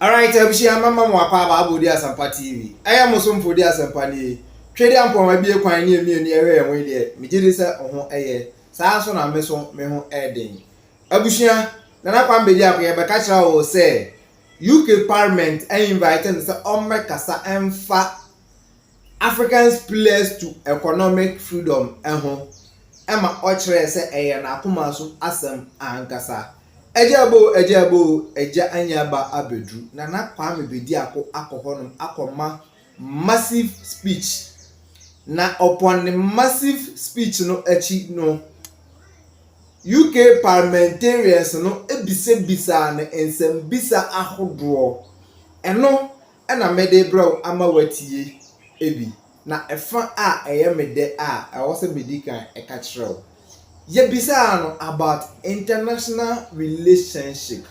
Alright, Abishia Mama Mwapa Abudi Asampa TV. I am Musum for the Asampani. Trade up on my beer quine near me near away there. Mijisa on air. Sason and Messon Meho Adding. Abishia, Kwame Bediako, Bakacha will say UK Parliament invited Mr. Omer Kasa and Fa Africans pledge to economic freedom and home. Emma Ochre say a Nakumasu Asam and Kasa. Ejabo eja anyaba abedru na Kwame Bediako akohonum akoma massive speech na upon the massive speech no echi no UK parliamentarians no ebise na ensem bisa ahodro eno na mede bro ama watie ebi na efa a eyemede a ewose medikan ekachrew Yebisa no about international relationship.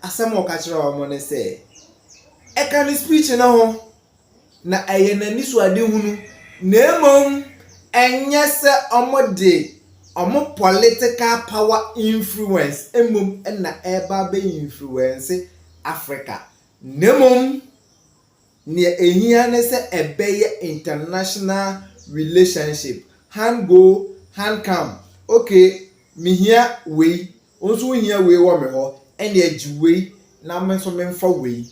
Asamo kachira wa mone say. Ekani speech na ho na ayenani so ade hunu na emom enye se omode omo political power influence emom na eba be influence Africa. Nemom ne ehia ne se ebeye international relationship. Hand go, hand come. Okay, me here we also here we wo me ho and the we na me so me for we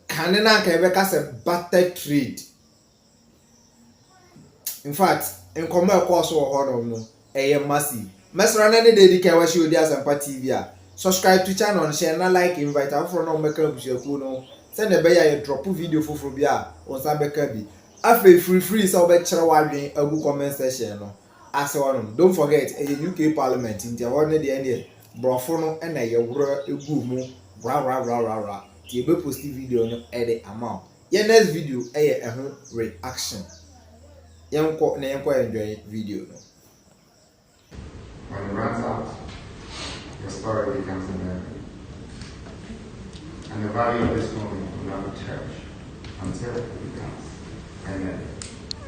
can na ka be ka say barter trade. In fact in come course wo ho no massive mesra na ne dey ka wa shi odi Asampa TV a subscribe to channel share na like invite afro no make abusuaku no send the be ya drop video foforo bi a on sa be ka bi afa free so be kire wa adwen agu comment section no. Don't forget a UK Parliament in the one the end brofono and a yawra egu mu ra ti be post video no e de amount next video a reaction yanko enjoy video no. When it runs out, your story becomes a memory, and the value of this moment will never cherish until it becomes a memory.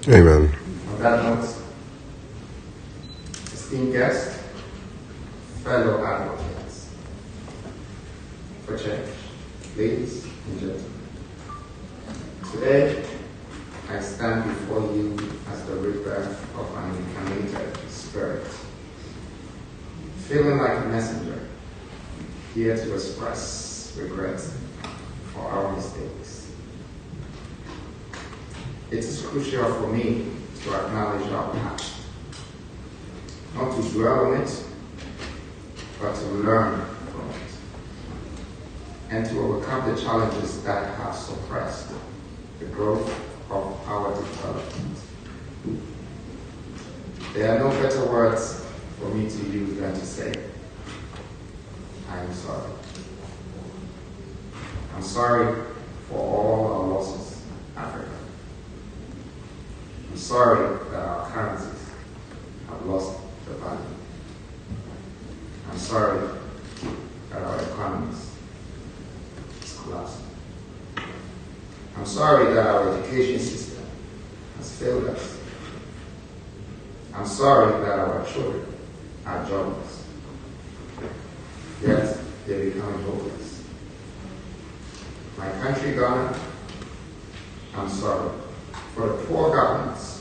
Amen. On that note, esteemed guests, fellow advocates for change, ladies and gentlemen, today I stand before you as the rebirth of an incarnated spirit, feeling like a messenger, here to express regret for our mistakes. It is crucial for me to acknowledge our past, not to dwell on it, but to learn from it, and to overcome the challenges that have suppressed the growth of our development. There are no better words for me to use than to say, I am sorry. I'm sorry for all our losses, Africa. I'm sorry that our currencies have lost the value. I'm sorry that our economies is collapsing. I'm sorry that our education system has failed us. I'm sorry that our children are jobless, yet they're becoming hopeless. My country, Ghana, I'm sorry for the poor governance.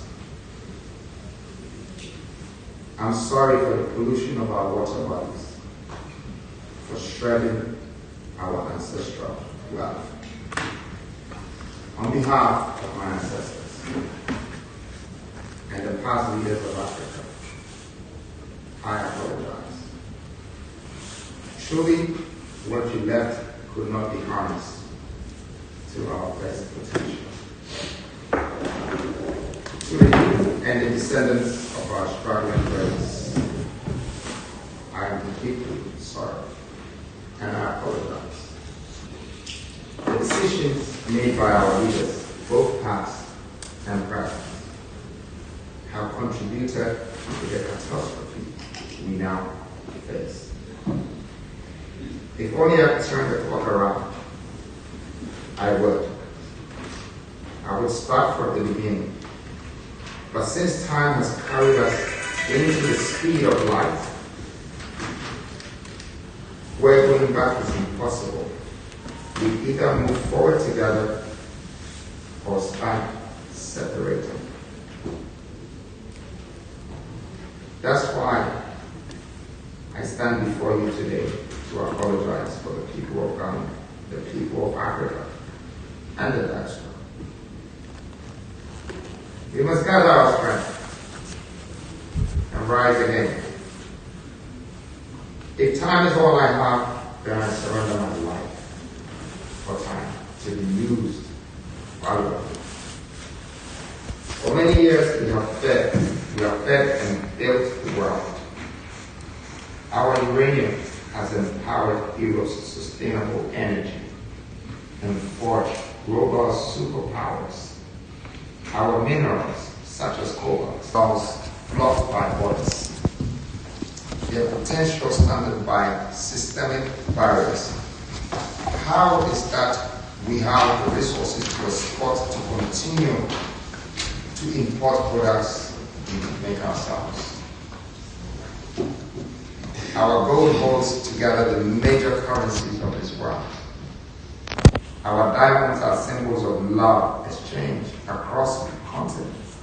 I'm sorry for the pollution of our water bodies, for shredding our ancestral wealth. On behalf of my ancestors and the past leaders of Africa, I apologize. Surely, what you left could not be harnessed to our best potential. To the youth and the descendants of our struggling race, I am deeply sorry, and I apologize. The decisions made by our leaders, both past and present, have contributed to the catastrophe we now face. If only I could turn the clock around, I would. I would start from the beginning. But since time has carried us into the speed of light, where going back is impossible, we either move forward together or stand separated. That's why I stand before you today to apologize for the people of Ghana, the people of Africa, and the diaspora. We must gather our strength and rise again. If time is all I have, then I surrender my life for time to be used valuably. For many years we have fed and built the world. Our uranium has empowered Europe's sustainable energy and forged global superpowers. Our minerals, such as cobalt, are blocked by borders. Their potential stunted by systemic barriers. How is that we have the resources to export to continue to import products we make ourselves? Our gold holds together the major currencies of this world. Our diamonds are symbols of love exchange across continents.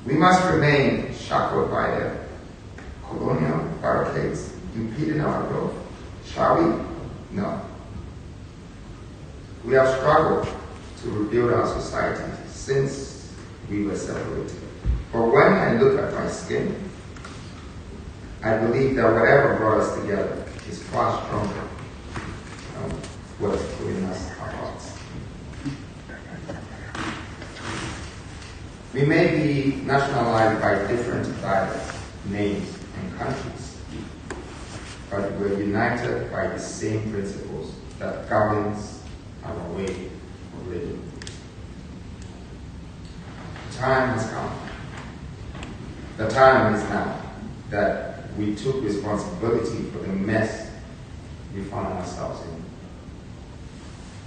We must remain shackled by the colonial barricades impeding our growth. Shall we? No. We have struggled to rebuild our society since we were separated. But when I look at my skin, I believe that whatever brought us together is far stronger than what is putting us apart. We may be nationalized by different dialects, names, and countries, but we're united by the same principles that governs our way of living. The time has come. The time is now that we took responsibility for the mess we found ourselves in.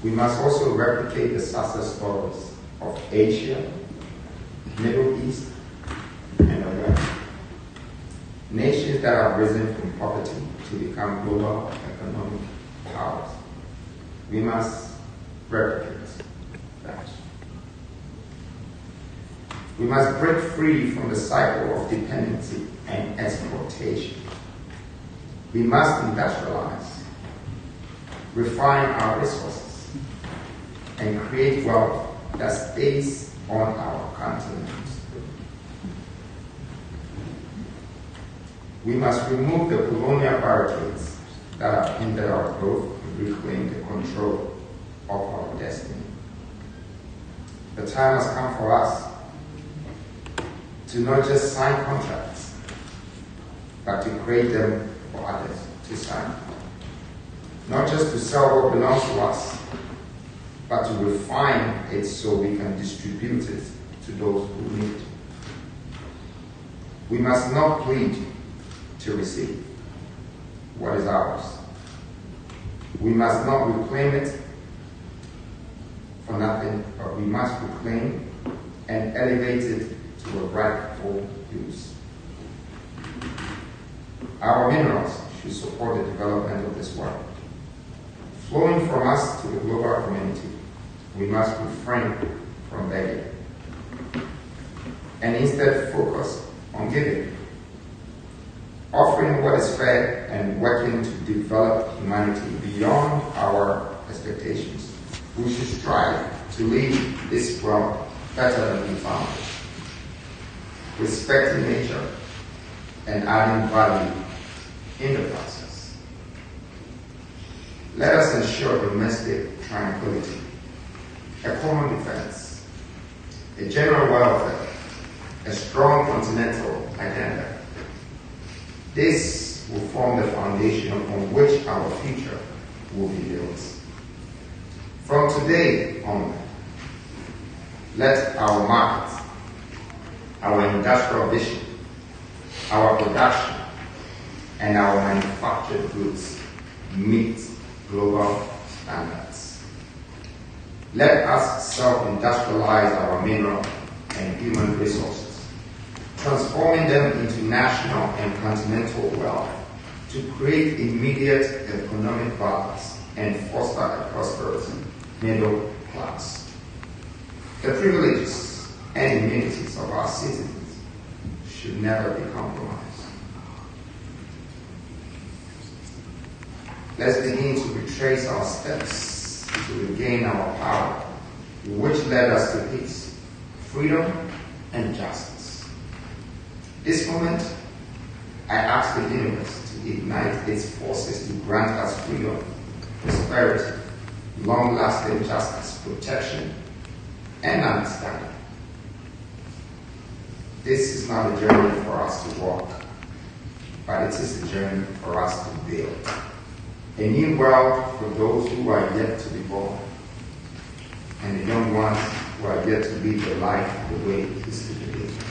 We must also replicate the success stories of Asia, Middle East, and the West. Nations that have risen from poverty to become global economic powers. We must replicate that. We must break free from the cycle of dependency and exploitation. We must industrialize, refine our resources, and create wealth that stays on our continent. We must remove the colonial barricades that have hindered our growth and reclaim the control of our destiny. The time has come for us to not just sign contracts, but to create them for others to sign. Not just to sell what belongs to us, but to refine it so we can distribute it to those who need it. We must not plead to receive what is ours. We must not reclaim it for nothing, but we must reclaim and elevate it to a rightful use. Our minerals should support the development of this world. Flowing from us to the global community, we must refrain from begging and instead focus on giving, offering what is fair and working to develop humanity beyond our expectations. We should strive to leave this world better than we found it, respecting nature and adding value in the process. Let us ensure domestic tranquility, a common defense, a general welfare, a strong continental agenda. This will form the foundation on which our future will be built. From today on, let our markets, our industrial vision, our production, and our manufactured goods meet global standards. Let us self-industrialize our mineral and human resources, transforming them into national and continental wealth to create immediate economic balance and foster a prosperous middle class. The privileges and immunities of our citizens should never be compromised. Let's begin to retrace our steps to regain our power, which led us to peace, freedom, and justice. This moment, I ask the universe to ignite its forces to grant us freedom, prosperity, long-lasting justice, protection, and understanding. This is not a journey for us to walk, but it is a journey for us to build. A new world for those who are yet to be born, and the young ones who are yet to live their life the way it is to be lived.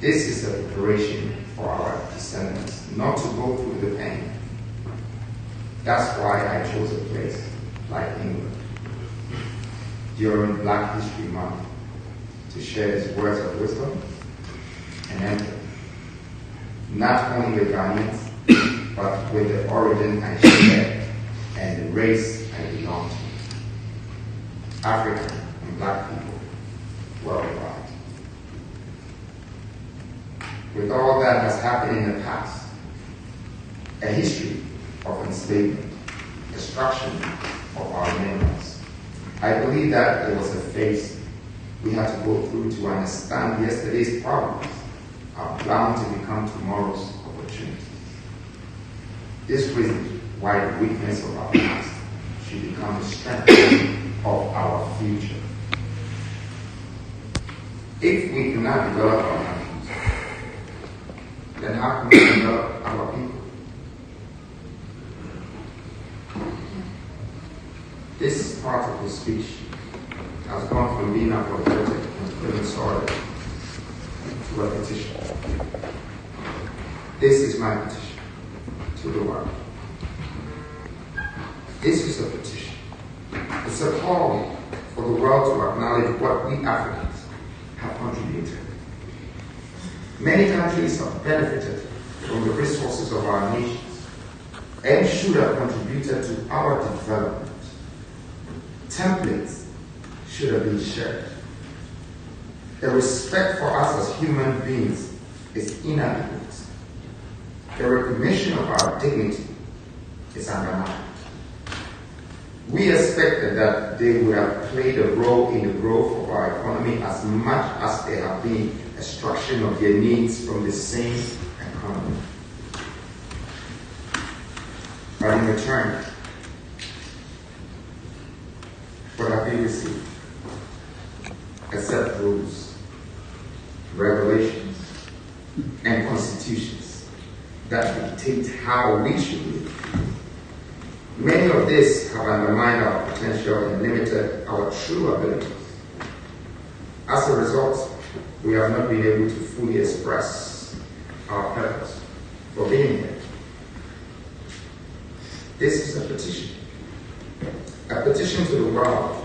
This is a preparation for our descendants not to go through the pain. That's why I chose a place like England during Black History Month to share these words of wisdom and empathy, not only with Ghanaians, but with the origin I share and the race I belong to, African and Black people worldwide. With all that has happened in the past, a history of enslavement, destruction of our memories, I believe that it was a phase we had to go through to understand yesterday's problems are bound to become tomorrow's opportunities. This reason why the weakness of our past should become the strength of our future. If we cannot develop our nations, then how can we develop our people? This part of the speech has gone from being apologetic and feeling sorry to a petition. This is my petition to the world. This is a petition. It's a call for the world to acknowledge what we Africans have contributed. Many countries have benefited from the resources of our nations and should have contributed to our development. Templates should have been shared. The respect for us as human beings is inadequate. The recognition of our dignity is undermined. We expected that they would have played a role in the growth of our economy as much as they have been extraction of their needs from the same economy. But in return, what have we received? Except rules, regulations, and constitutions that dictate how we should live. Many of these have undermined our potential and limited our true abilities. As a result, we have not been able to fully express our purpose for being here. This is a petition to the world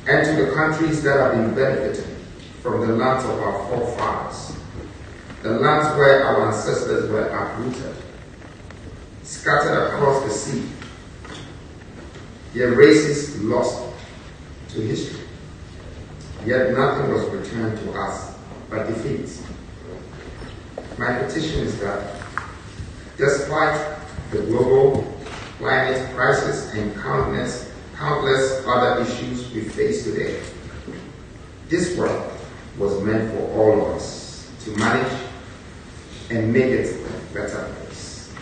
and to the countries that have been benefiting from the lands of our forefathers, the lands where our ancestors were uprooted, scattered across the sea, their races lost to history, yet nothing was returned to us but defeat. My petition is that, despite the global climate crisis and countless other issues we face today, this world was meant for all of us to manage and make it a better place.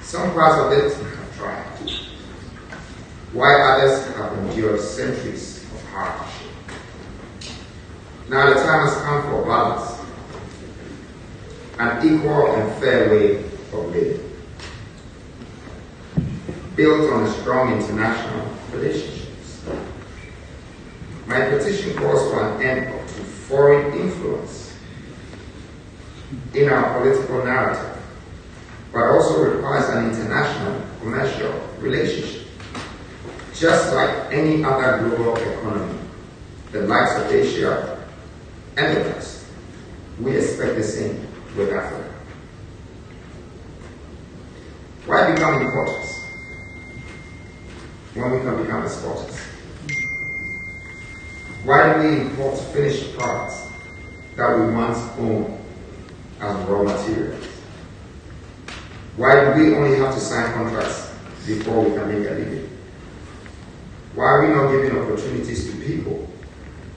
Some parts of it have tried, while others have endured centuries of hardship. Now the time has come for balance, an equal and fair way of living, built on strong international relationships. My petition calls for an end to foreign influence in our political narrative, but also requires an international commercial relationship. Just like any other global economy, the likes of Asia and the West, we expect the same with Africa. Why become importers when we can become exporters? Why do we import finished products that we once owned as raw materials? Why do we only have to sign contracts before we can make a living? Why are we not giving opportunities to people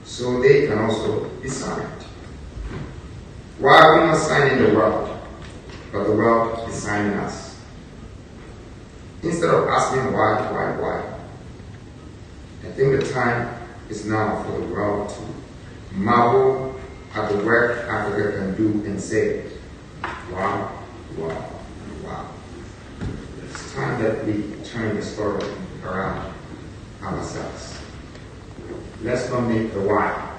so they can also be signed? Why are we not signing the world, but the world is signing us? Instead of asking why, I think the time is now for the world to marvel at the work Africa can do and say, wow, wow, wow. It's time that we turn the story around ourselves. Let's not make the why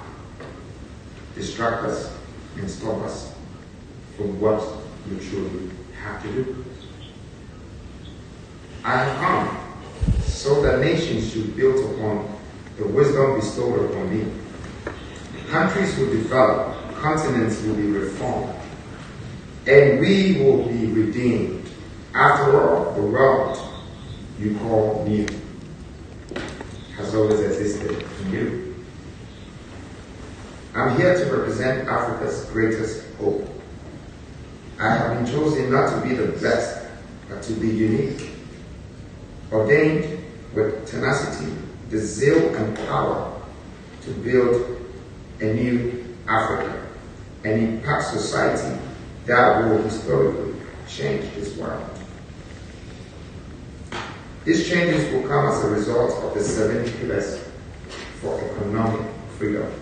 distract us and stop us from what we truly have to do. I have come so that nations should build upon the wisdom bestowed upon me. Countries will develop, continents will be reformed, and we will be redeemed. After all, the world you call new has always existed in you. I'm here to represent Africa's greatest hope. I have been chosen not to be the best, but to be unique, ordained with tenacity, the zeal and power to build a new Africa and impact society that will historically change this world. These changes will come as a result of the 7 pillars for economic freedom,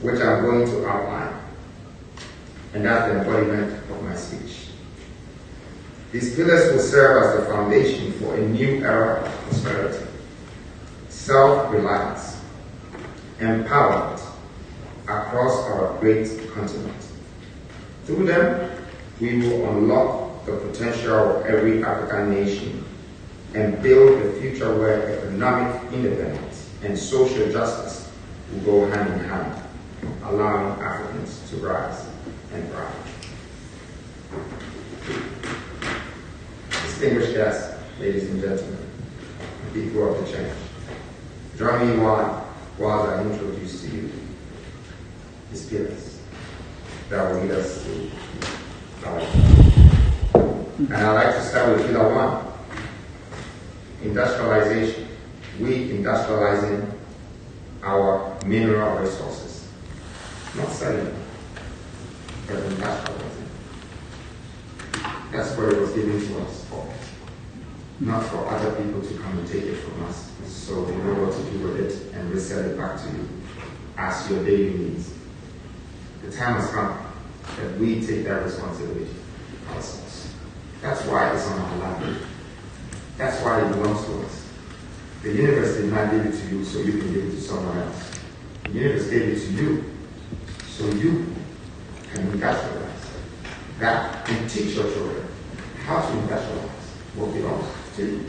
which I'm going to outline, and that's the embodiment of my speech. These pillars will serve as the foundation for a new era of prosperity, self-reliance, empowerment across our great continent. Through them, we will unlock the potential of every African nation and build a future where economic independence and social justice will go hand in hand, allowing Africans to rise and thrive. Distinguished guests, ladies and gentlemen, people of the change, join me while I introduce to you these pillars that will lead us to our And I'd like to start with pillar 1, industrialization. We industrializing our mineral resources, not selling them, but industrializing. That's what it was given to us for, not for other people to come and take it from us, so they know what to do with it and resell it back to you as your daily needs. The time has come that we take that responsibility ourselves. That's why it's on our land. That's why it belongs to us. The universe did not give it to you so you can give it to someone else. The universe gave it to you so you can industrialize that and teach your children how to industrialize what belongs to you.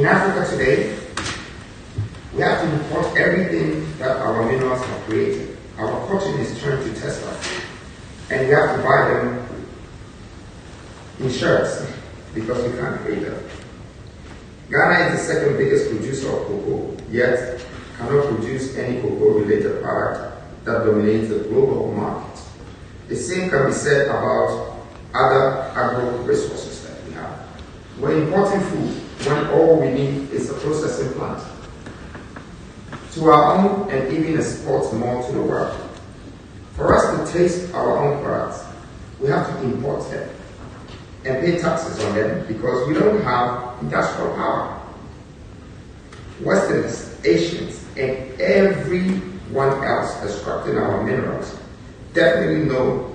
In Africa today, we have to import everything that our minerals have created. Our cotton is turned to textiles, and we have to buy them in shirts because we can't create them. Ghana is the second biggest producer of cocoa, yet cannot produce any cocoa-related product that dominates the global market. The same can be said about other agro-resources that we have. We're importing food when all we need is a processing plant to our own and even export more to the world. For us to taste our own products, we have to import them and pay taxes on them because we don't have industrial power. Westerners, Asians, and everyone else extracting our minerals definitely know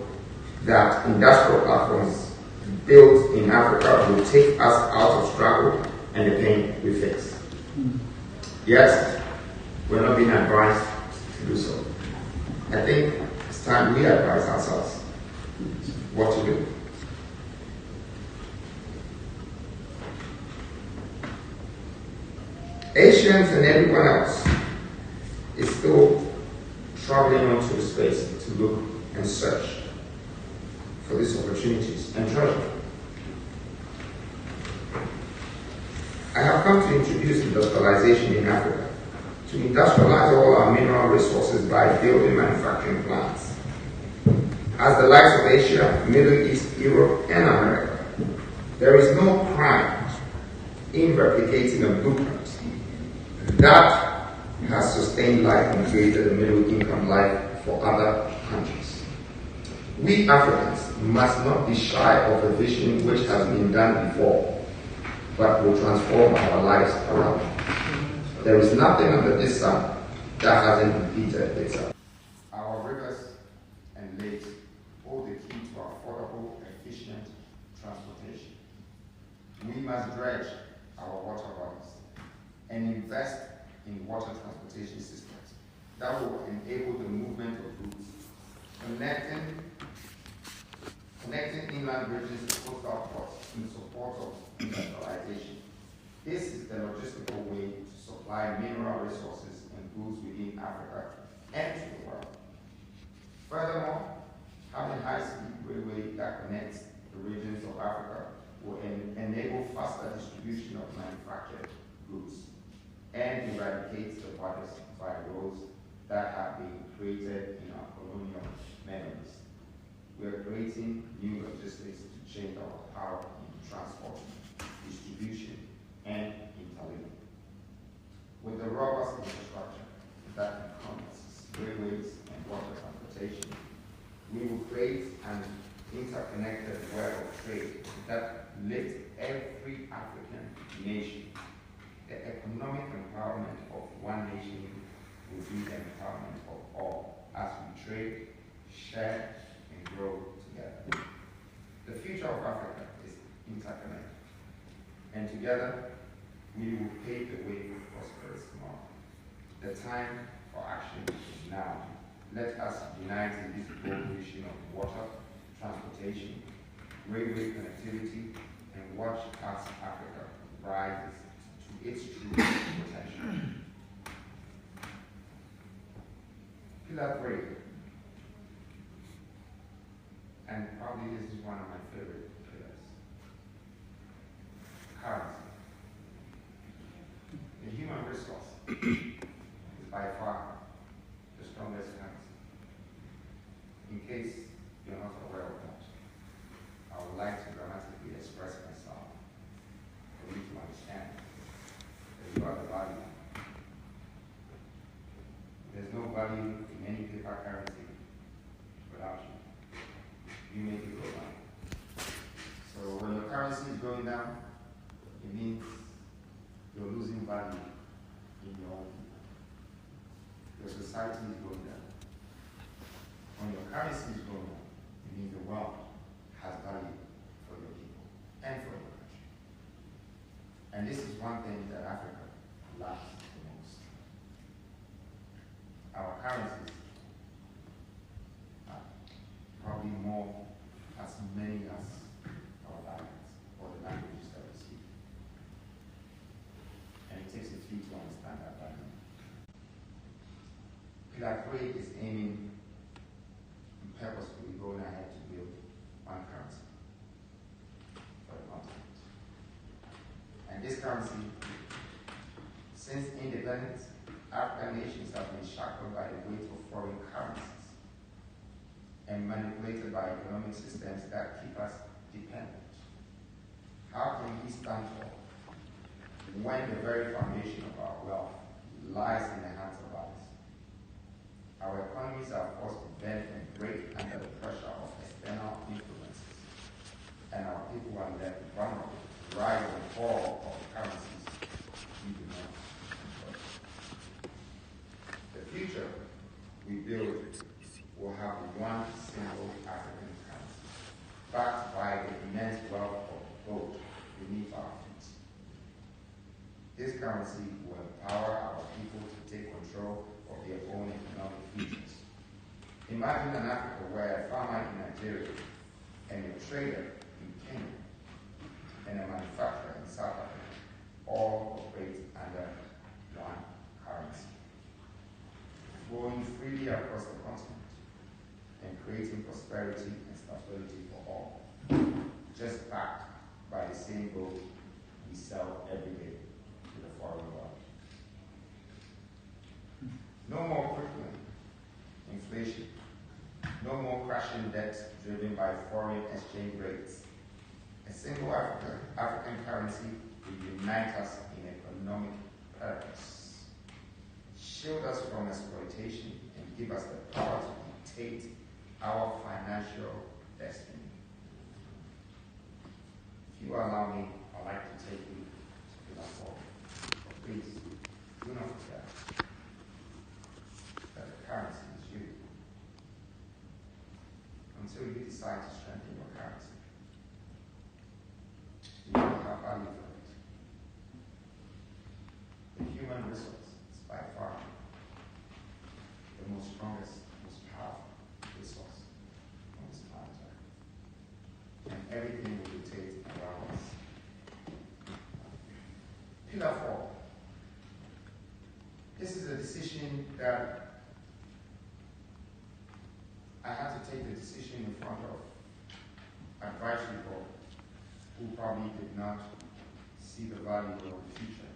that industrial platforms built in Africa will take us out of struggle and the pain we face. Yet, we're not being advised to do so. I think it's time we advise ourselves what to do. Asians and everyone else is still traveling onto the space to look and search for these opportunities and treasure. I have come to introduce industrialization in Africa, to industrialize all our mineral resources by building manufacturing plants. As the likes of Asia, Middle East, Europe, and America, there is no crime in replicating a blueprint that has sustained life and created a middle-income life for other countries. We Africans must not be shy of a vision which has been done before, but will transform our lives around. There is nothing under this sun that hasn't repeated itself. Our rivers and lakes hold the key to affordable, efficient transportation. We must dredge our water bodies and invest in water transportation systems that will enable the movement of goods, connecting inland bridges to coastal ports in support of industrialization. This is the logistical way to supply mineral resources and goods within Africa and to the world. Furthermore, having high-speed railway that connects the regions of Africa will enable faster distribution of manufactured goods and eradicate the borders by roads that have been created in our colonial memories. We are creating new logistics to change our power in transport, distribution, and interlinking. With the robust infrastructure that encompasses railways and water transportation, we will create an interconnected web of trade that lifts every African nation. The economic empowerment of one nation will be the empowerment of all as we trade, share, and grow together. The future of Africa is interconnected, and together we will pave the way for prosperous tomorrow. The time for action is now. Let us unite in this bold vision of water, transportation, railway connectivity, and watch as Africa rises to its true potential. Pillar 3, and probably this is one of my favorite pillars, currency. The human resource is by far the strongest currency. In case you're not aware of that, I would like to dramatically express myself for you to understand that you are the value. There's no value in any paper currency without you. You make it go down. So when your currency is going down, it means you're losing value in your own people. Your society is going down. When your currency is going down, it means the world has value for your people and for your country. And this is one thing that Africa lacks the most. Our currencies are probably more, as many as our dialects or the languages that we speak. And it takes a few to understand that value. Pillar 3 is aiming and purposefully going ahead to build one currency for the continent. And this currency, since independence, African nations have been shackled by the weight of foreign currencies and manipulated by economic systems that keep us dependent. How can we stand tall when the very foundation of our wealth lies in the hands of others? Our economies are forced to bend and break under the pressure of external influences, and our people are left vulnerable to the rise and fall of currencies we do not control. The future we build will have one single African currency, backed by the immense wealth of gold beneath our feet. This currency will empower our people to take control of their own economic futures. Imagine an Africa where a farmer in Nigeria and a trader in Kenya and a manufacturer in South Africa all operate under one currency, flowing freely across the continent and creating prosperity and stability for all, just backed by the same gold we sell every day to the foreign world. No more crippling inflation, no more crashing debt driven by foreign exchange rates. A single African currency will unite us in economic purpose, shield us from exploitation, and give us the power to dictate our financial destiny. If you allow me, I'd like to take you to that forward. But please, do not forget that the currency is you. Until you decide to strengthen your currency, you will have value for it. The human resource is by far the most strongest, most powerful resource on this planet Earth. And everything will rotate around us. Pillar 4. This is a decision that I had to take the decision in front of advisory board who probably did not see the value of the future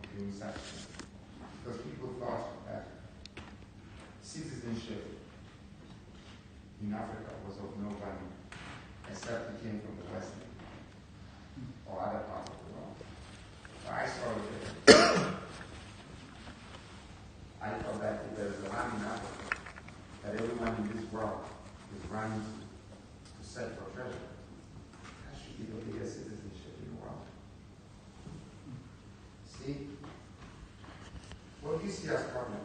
of doing such things. Because people thought that citizenship in Africa was of no value except it came from the West or other parts of the world. But I saw it differently. I thought that if there is a land in Africa that everyone in this world is running to search for treasure, that should be the biggest citizenship in the world. See, what you see as problem,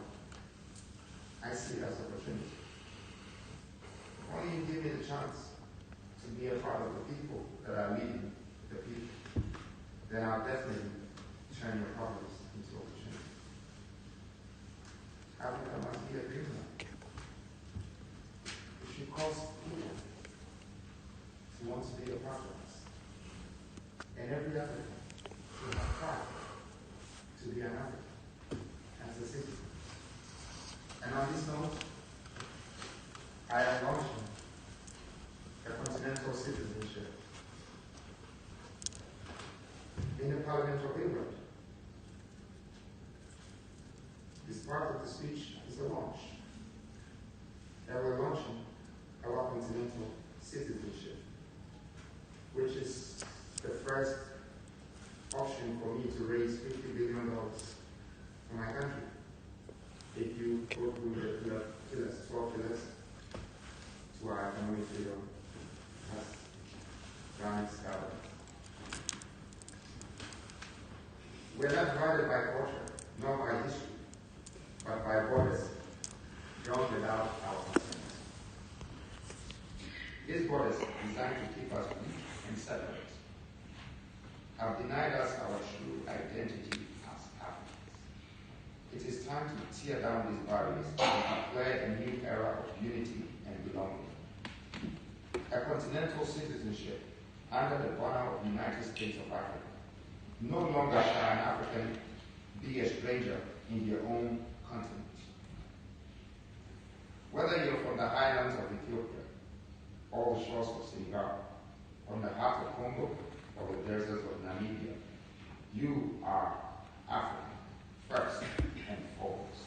I see it as opportunity. If only you give me the chance to be a part of the people that are leading the people, then I'll definitely turn your problems into opportunity. Africa must be a dreamland. It should cause people to want to be a part of us. And every African should have pride to be an African as a citizen. And on this note, I am launching a Continental citizenship in the Parliament of England. This part of the speech is a launch. And we're launching our Continental citizenship, which is the first option for me to raise $50 billion for my country. If you go through the pillars, 12 pillars, to our economic freedom as Granite Scholar. We're not divided by culture, nor by history, but by borders drawn without our consent. These borders, designed to keep us weak and separate, have denied us our true identity as Africans. It is time to tear down these barriers and declare a new era of unity and belonging. A continental citizenship under the banner of the United States of Africa. No longer shall an African be a stranger in their own continent. Whether you're from the islands of Ethiopia or the shores of Senegal, from the heart of Congo or the deserts of Namibia, you are African first and foremost.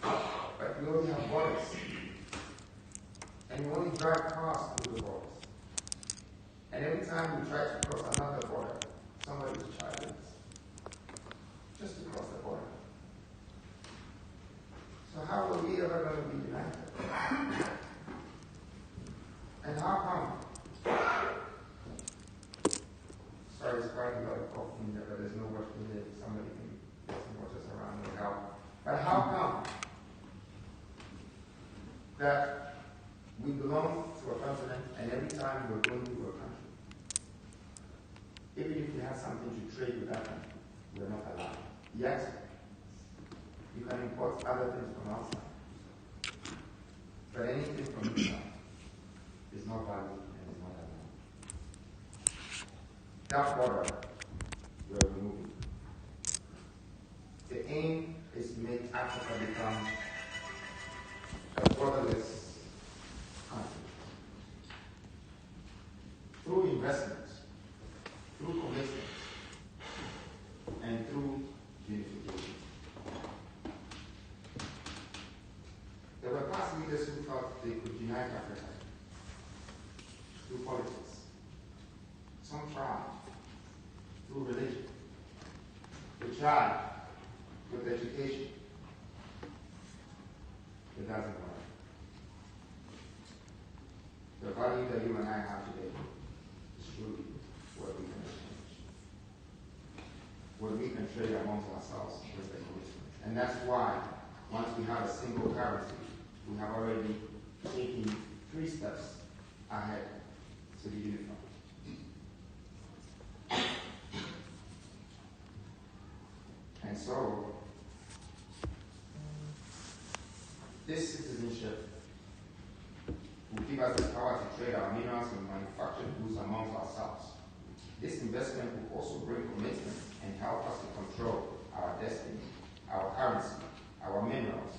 But we only have borders, and we only drive cars through the borders. And every time we try to cross another border, somebody is charging us just to cross the border. So how are we ever going to be united? And how come? Sorry, it's quite a lot of coughing there, but there's no water in there. Somebody can get some waters around and help. But how come that we belong to a continent, and every time we're going to a country, even if we have something to trade with that country, we're not allowed. Yet, you can import other things from outside. But anything from inside is not valid and is not allowed. That border, we're removing. The aim is to make Africa become a borderless country. Through investment, through commitment, and through unification. There were past leaders who thought they could unite Africa through politics. Some tried through religion. They tried with education. It doesn't work. The value that you and I have today is truly what we can exchange. What we can trade amongst ourselves with the commitment. And that's why, once we have a single currency, we have already taken 3 steps ahead to be unified. And so, this citizenship will give us the power to trade our minerals and manufactured goods amongst ourselves. This investment will also bring commitment and help us to control our destiny, our currency, our minerals,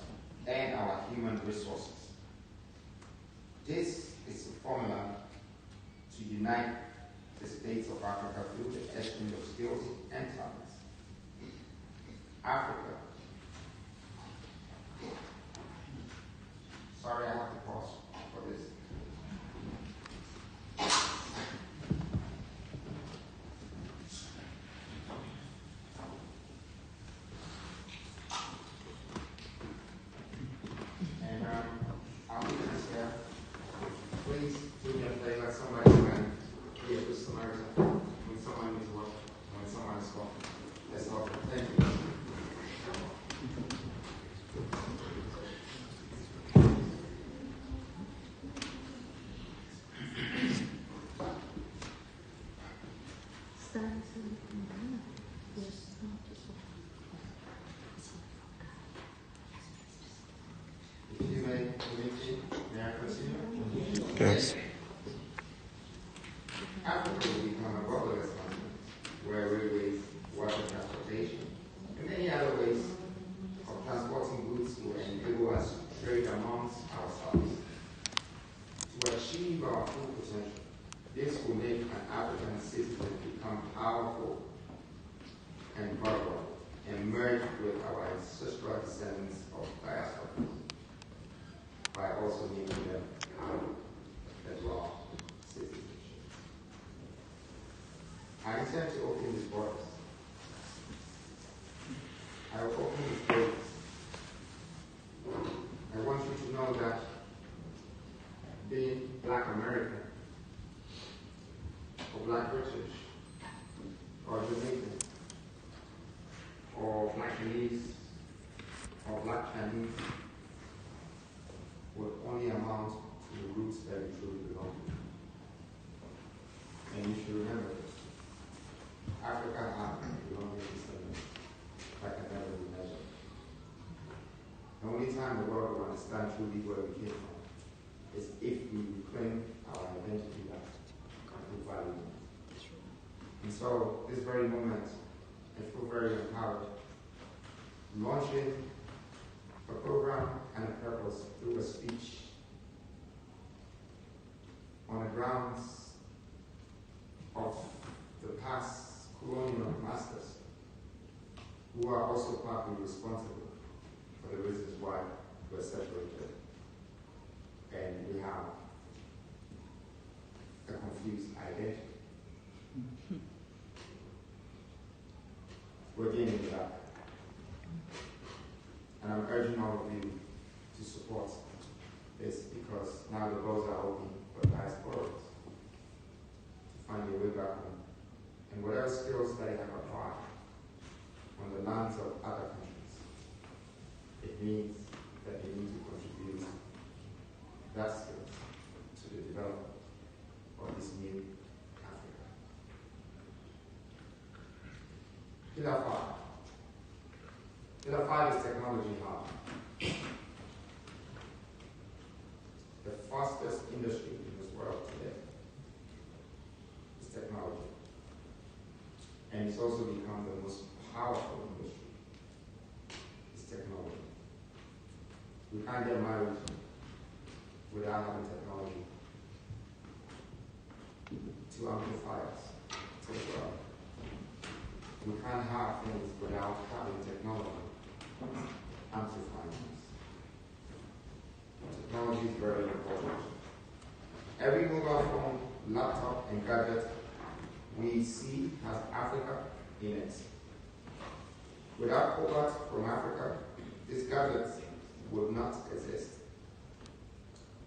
and our human resources. This is a formula to unite the states of Africa through the exchange of skills and talents. Africa. Sorry, I have to pause for this. And I'll leave this here. Please do me a favor, somebody can be a good Samaritan when someone needs work, when someone is gone. Let's help them. Thank you. If you may I continue? Yes. Africa will become a borderless continent where railways, water transportation, and many other ways of transporting goods will enable us to trade amongst ourselves. To achieve our full potential, this will make an African citizen become powerful and vulnerable and merge with our ancestral descendants of diaspora by also making them as well citizenship. I intend to open these borders. I will open these doors. I want you to know that being Black American, or Black British, or Jamaican, or Black Chinese, or Black Chinese, would only amount to the roots that you truly belong to. And you should remember this. Africa has belonging descendants that can never be measured. The only time the world will understand truly where we came from is if we reclaim our identity back and value it. And so, this very moment, I feel very empowered. Launching a program and a purpose through a speech on the grounds of the past colonial masters who are also partly responsible for the reasons why we're separated and we have a confused identity. We're gaining it back. And I'm urging all of you to support this because now the doors are open for diasporas to find their way back home. And whatever skills that they have acquired on the lands of other countries, it means that they need to contribute that skills to the development of this new Africa. Pillar 5. Pillar 5 is technology hub. The fastest industry in this world today is technology. And it's also become the most powerful industry. It's technology. We can't get married without having technology to amplify us as well. We can't have things without having technology amplifying us. Technology is very important. Every mobile phone, laptop, and gadget we see has Africa in it. Without cobalt from Africa, these gadgets would not exist.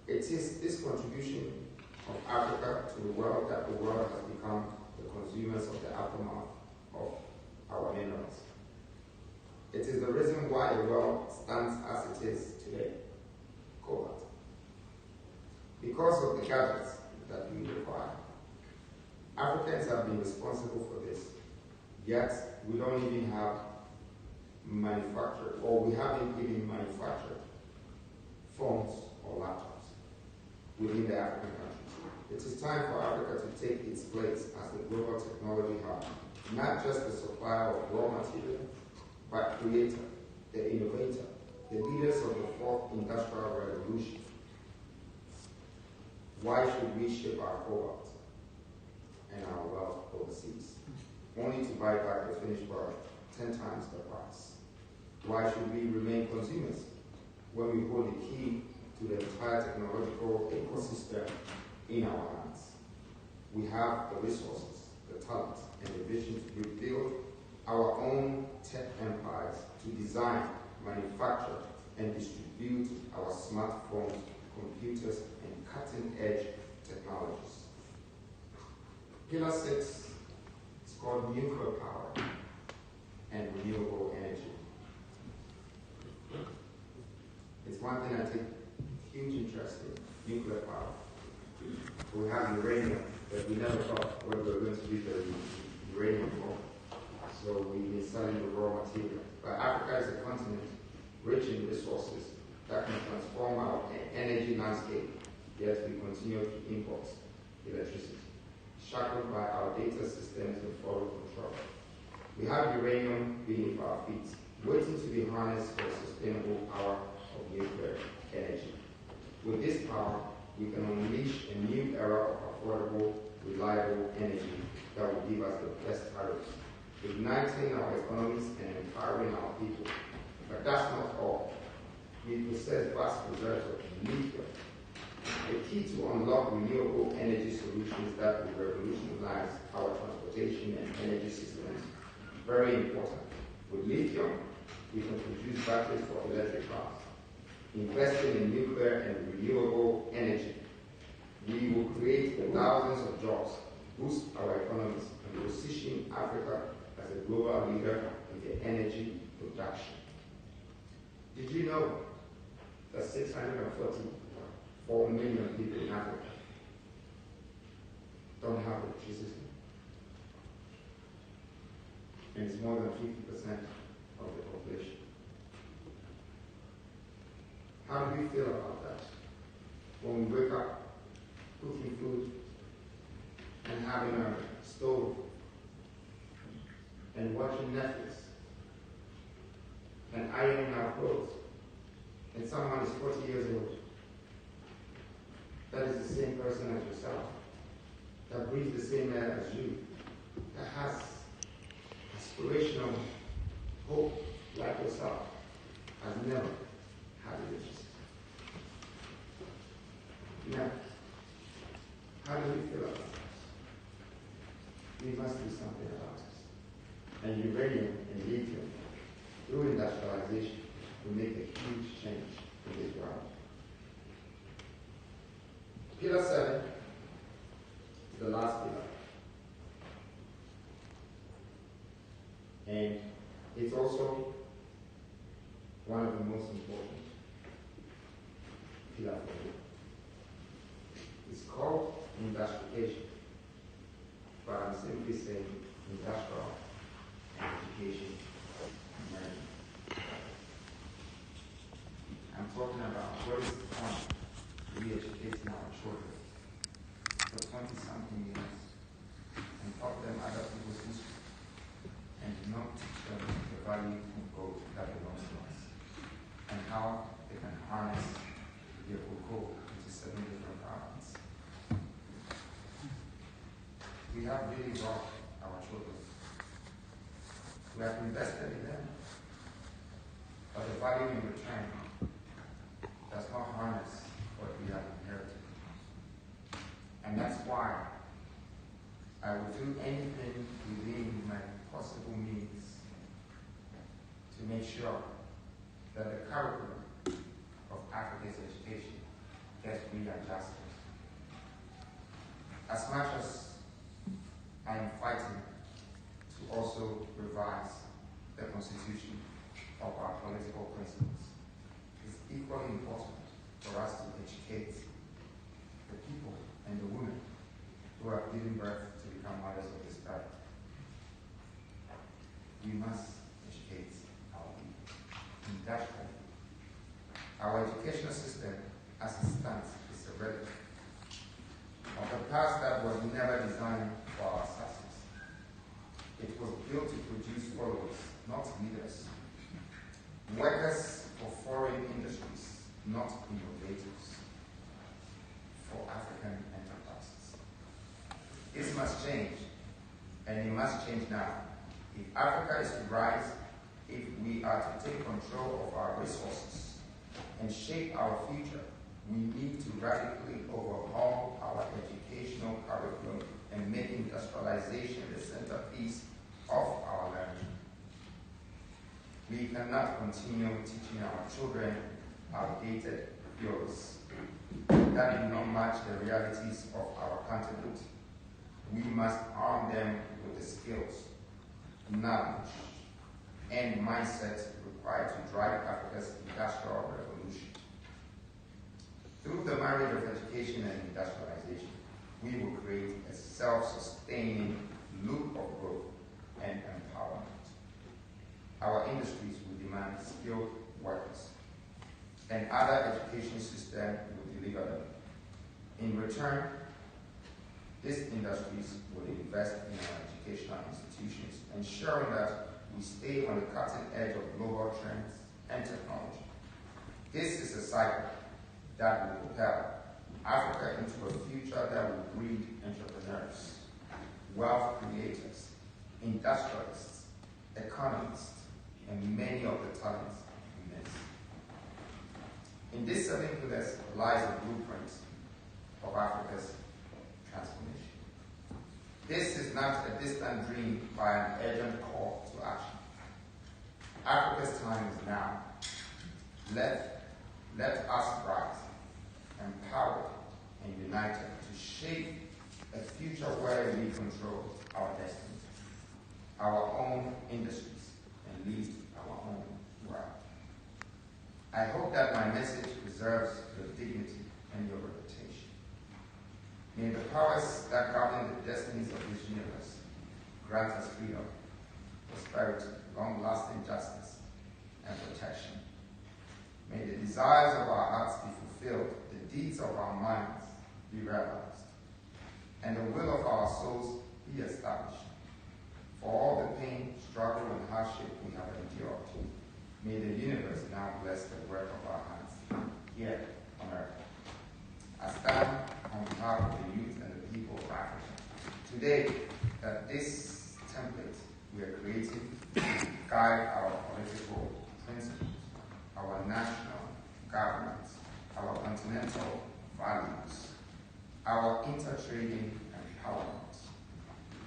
It is this contribution of Africa to the world that the world has become the consumers of the aftermath of our minerals. It is the reason why the world stands as it is today, cobalt. Because of the gadgets that we require. Africans have been responsible for this, yet we don't even have manufactured, or we haven't even manufactured phones or laptops within the African countries. It is time for Africa to take its place as the global technology hub, not just the supplier of raw material, but creator, the innovator, the leaders of the fourth industrial revolution. Why should we ship our cobalt and our wealth overseas, only to buy back the finished product 10 times the price? Why should we remain consumers when we hold the key to the entire technological ecosystem in our hands? We have the resources, the talent, and the vision to rebuild our own tech empires, to design, manufacture, and distribute our smartphones, computers, and cutting-edge technologies. Pillar 6 is called nuclear power and renewable energy. It's one thing I take huge interest in, nuclear power. We have uranium, but we never thought what we were going to use the uranium for. So we've been selling the raw material. But Africa is a continent rich in resources that can transform our energy landscape, yet we continue to import electricity, shackled by our data systems and foreign control. We have uranium beneath our feet, waiting to be harnessed for a sustainable power of nuclear energy. With this power, we can unleash a new era of affordable, reliable energy that will give us the best tariffs, igniting our economies and empowering our people. But that's not all. We possess vast reserves of lithium, the key to unlock renewable energy solutions that will revolutionize our transportation and energy systems. Very important. With lithium, we can produce batteries for electric cars. Investing in nuclear and renewable energy, we will create thousands of jobs, boost our economies, and position Africa as a global leader in the energy production. Did you know that 644 million people in Africa don't have electricity? And it's more than 50% of the population. How do we feel about that? When we wake up, cooking food, and having a stove, and watching Netflix, and ironing our clothes, and someone is 40 years old, that is the same person as yourself, that breathes the same air as you, that has aspirational hope like yourself, has never had electricity. Now, how do we feel about this? We must do something about this. And uranium and lithium, through industrialization, will make a huge change in this world. Pillar 7 is the last pillar. And it's also one of the most important pillars for me. It's called industrialization, but I'm simply saying industrial and education and learning. I'm talking about what is the point of re-educating our children for 20-something years and taught them other people's history and not teach them the value of gold that belongs to us and how they can harness their cocoa into we have really robbed our children. We have invested in them, but the value in return does not harness what we have inherited. And that's why I will do anything within my possible means to make sure that the curriculum of Africa's education gets readjusted. As much as I am fighting to also revise the constitution of our political principles, it's equally important for us to educate the people and the women who have given birth to become mothers of this earth. We must educate our people industrially. Our educational system, as it stands, is a relic of a past that was never designed for our success. It was built to produce followers, not leaders. Workers for foreign industries, not innovators for African enterprises. This must change, and it must change now. If Africa is to rise, if we are to take control of our resources and shape our future, we need to radically overhaul our educational curriculum and make industrialization the centerpiece of our learning. We cannot continue teaching our children outdated theories that do not match the realities of our continent. We must arm them with the skills, knowledge, and mindset required to drive Africa's industrial revolution. Through the marriage of education and industrialization, we will create a self-sustaining loop of growth and empowerment. Our industries will demand skilled workers, and other education systems will deliver them. In return, these industries will invest in our educational institutions, ensuring that we stay on the cutting edge of global trends and technology. This is a cycle that will propel Africa into a future that will breed entrepreneurs, wealth creators, industrialists, economists, and many of the talents we miss. In this 7 pillars lies a blueprint of Africa's transformation. This is not a distant dream by an urgent call to action. Africa's time is now. Let us rise, empowered and united to shape a future where we control our destiny, our own industries, and lead our own world. I hope that my message preserves your dignity and your reputation. May the powers that govern the destinies of this universe grant us freedom, prosperity, long-lasting justice, and protection. May the desires of our hearts be fulfilled, the deeds of our minds be realized, and the will of our souls be established. For all the pain, struggle, and hardship we have endured, may the universe now bless the work of our hands here on earth. I stand on behalf of the youth and the people of Africa today that this template we are creating guide our political principles, our national governance, our continental values, our intertrading empowerment,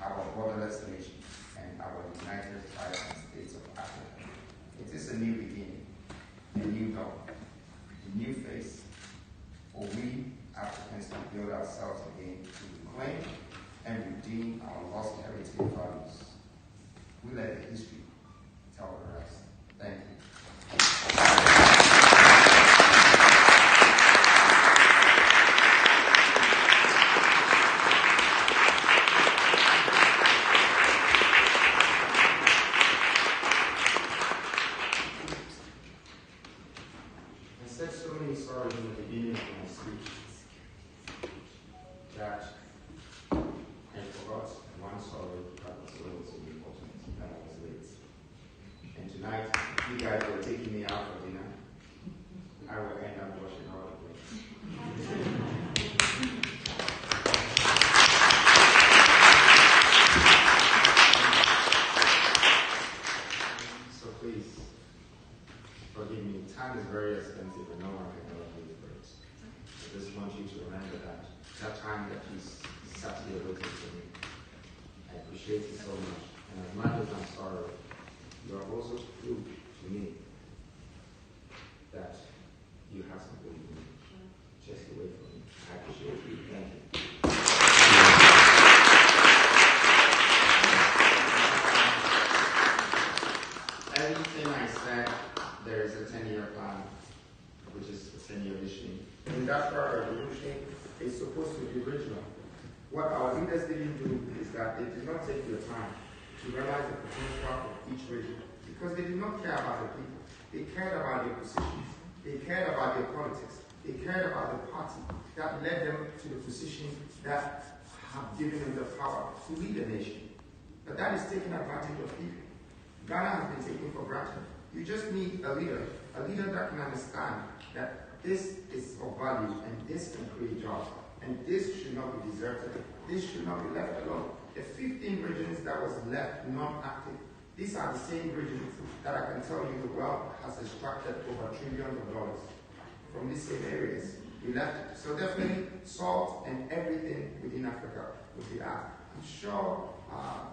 our borderless nation, and our united tribes and states of Africa. It is a new beginning, a new dawn, a new face, for we Africans to build ourselves again to reclaim and redeem our lost heritage values. We let the history tell the rest. Thank you. appreciate it so much. And as much as I'm sorry, you have also proved to me that you have something you need. Just away from me. I appreciate you. Thank you. Everything I said, there is a 10-year plan, which is a 10-year vision. The Industrial Revolution is supposed to be original. What our leaders didn't do is that they did not take their time to realize the potential of each region, because they did not care about the people. They cared about their positions. They cared about their politics. They cared about the party that led them to the position that have given them the power to lead a nation. But that is taking advantage of people. Ghana has been taken for granted. You just need a leader that can understand that this is of value and this can create jobs. And this should not be deserted. This should not be left alone. The 15 regions that was left non-active, these are the same regions that I can tell you the world has extracted over trillions of dollars from these same areas. We left it. So definitely salt and everything within Africa would be asked. I'm sure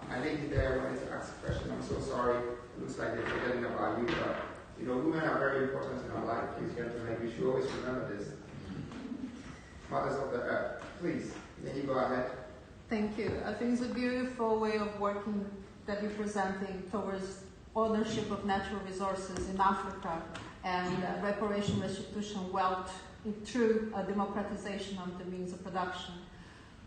my lady there wanted to ask a question. I'm so sorry. It looks like they're forgetting about you, but you know, women are very important in our life. Please, gentlemen, we should always remember this. Mothers of the earth, please, can you go ahead? Thank you. I think it's a beautiful way of working that you're presenting towards ownership of natural resources in Africa and restitution, wealth through a democratization of the means of production.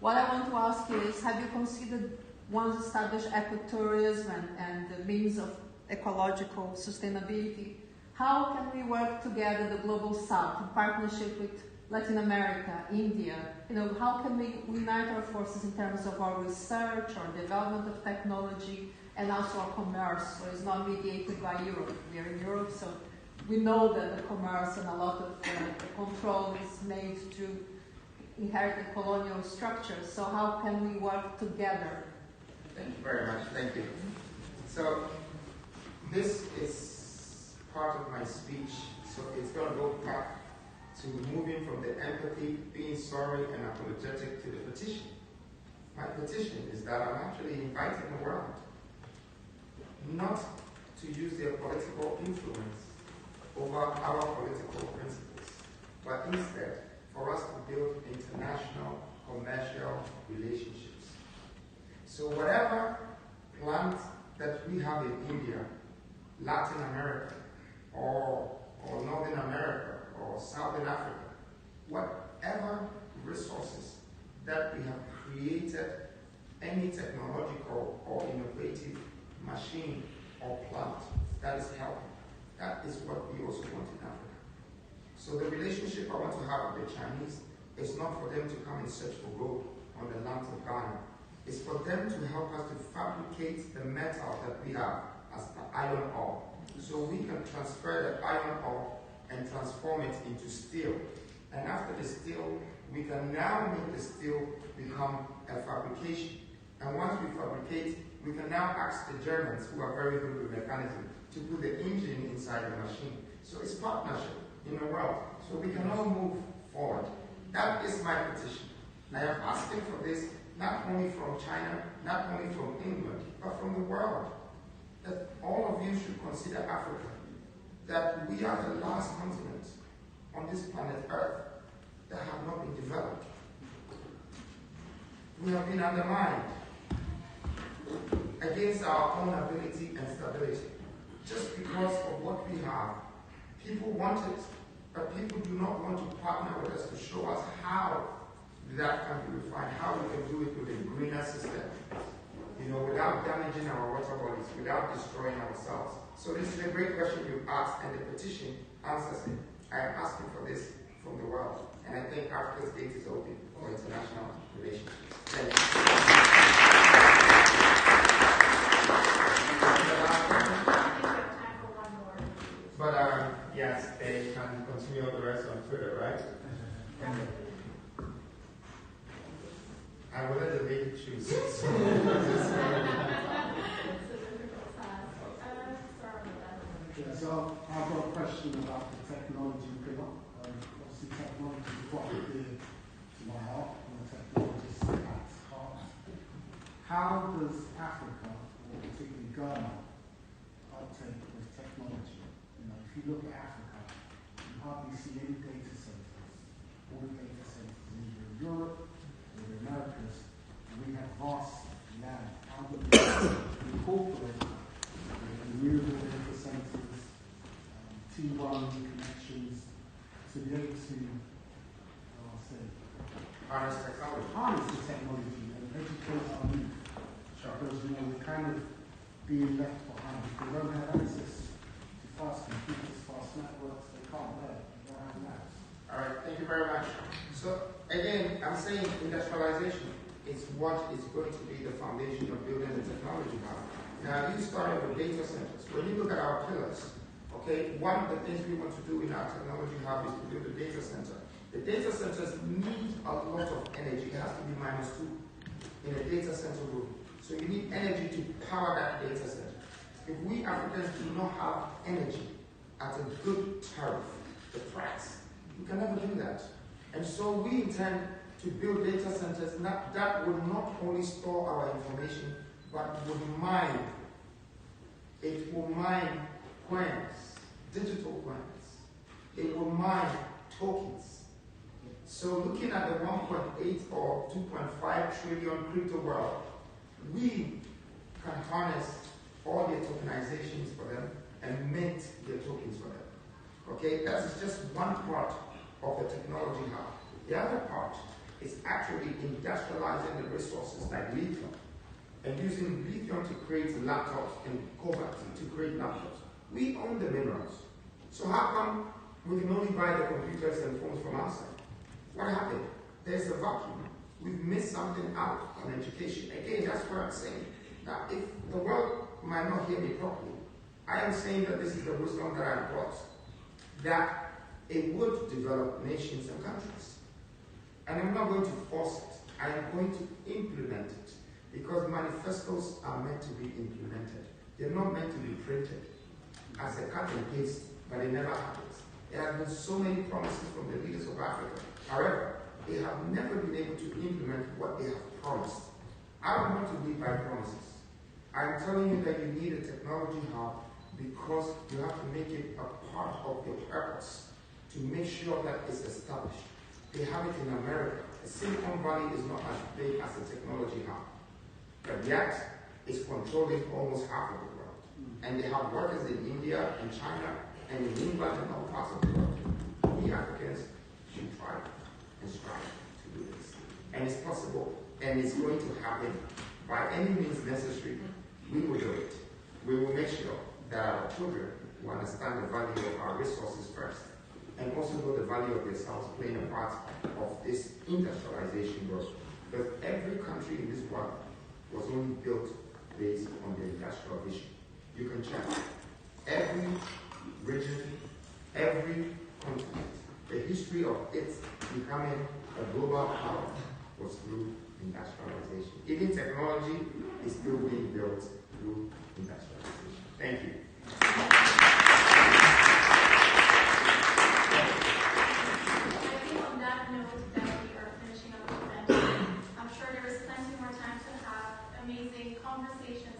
What I want to ask you is, have you considered once established ecotourism and the means of ecological sustainability? How can we work together, the Global South, in partnership with Latin America, India? You know, how can we unite our forces in terms of our research, our development of technology, and also our commerce? So it's not mediated by Europe. We are in Europe, so we know that the commerce and a lot of control is made through inherited colonial structures. So how can we work together? Thank you very much. Thank you. So this is part of my speech. So it's going to go back to moving from the empathy, being sorry and apologetic to the petition. My petition is that I'm actually inviting the world not to use their political influence over our political principles, but instead for us to build international commercial relationships. So whatever plant that we have in India, Latin America, or Northern America, or Southern Africa, whatever resources that we have created, any technological or innovative machine or plant that is helping, that is what we also want in Africa. So the relationship I want to have with the Chinese is not for them to come and search for gold on the lands of Ghana. It's for them to help us to fabricate the metal that we have as the iron ore. So we can transfer the iron ore and transform it into steel. And after the steel, we can now make the steel become a fabrication. And once we fabricate, we can now ask the Germans, who are very good with mechanism, to put the engine inside the machine. So it's partnership in the world. So we can all move forward. That is my petition. I am asking for this not only from China, not only from England, but from the world. That all of you should consider Africa, that we are the last continent on this planet Earth that have not been developed. We have been undermined against our own ability and stability. Just because of what we have, people want it, but people do not want to partner with us to show us how that can be refined, how we can do it with a greener system, you know, without damaging our water bodies, without destroying ourselves. So this is a great question you asked, and the petition answers it. I am asking for this from the world, and I think Africa's gate is open for international relations. Thank you. But yes, they can continue the rest on Twitter, right? I will let the lady choose. So I've got a question about the technology pillar. Obviously technology is quite dear to my heart, and the technology is at heart. how does Africa, or particularly Ghana, uptake with technology? If you look at Africa, you hardly see any data centers. All the data centers are either in Europe or the Americas, and we have vast land. How do we incorporate renewable data centers, T1 connections, to be able to, Harness technology. harness the technology and educate our youth? Sure. Because we're kind of being left behind. If they don't have access to fast computers, fast networks, they can't learn. They don't have labs. All right, thank you very much. So again, I'm saying industrialization is what is going to be the foundation of building the technology hub. Now, you started with data centers. When you look at our pillars, okay, one of the things we want to do in our technology hub is to build a data center. The data centers need a lot of energy. It has to be -2 in a data center room. So you need energy to power that data center. If we Africans do not have energy at a good tariff, the price, we can never do that. And so we intend to build data centers that would not only store our information, but would mine. It will mine coins, digital coins. It will mine tokens. So looking at the 1.8 or 2.5 trillion crypto world, we can harness all their tokenizations for them and mint their tokens for them. Okay, that's just one part of the technology hub. The other part is actually industrializing the resources like lithium and using lithium to create laptops and cobalt to create laptops. We own the minerals. So how come we can only buy the computers and phones from outside? What happened? There's a vacuum. We've missed something out on education. Again, that's what I'm saying. Now, if the world might not hear me properly, I am saying that this is the wisdom that I've brought, that it would develop nations and countries. And I'm not going to force it. I am going to implement it, because manifestos are meant to be implemented. They're not meant to be printed as a cut and paste, but it never happens. There have been so many promises from the leaders of Africa. However, they have never been able to implement what they have promised. I don't want to lead by promises. I'm telling you that you need a technology hub because you have to make it a part of your purpose to make sure that it's established. They have it in America. Silicon Valley is not as big as a technology hub, but yet it's controlling almost half of the world. And they have workers in India and China and in England and all parts of the world. We Africans should try and strive to do this. And it's possible, and it's going to happen by any means necessary. We will do it. We will make sure that our children will understand the value of our resources first, and also know the value of themselves playing a part of this industrialization growth. Because every country in this world was only built based on the industrial vision. You can check every region, every continent. The history of it becoming a global power was through industrialization. Even technology is still being built through industrialization. Thank you. I'm sure there is plenty more time to have amazing conversations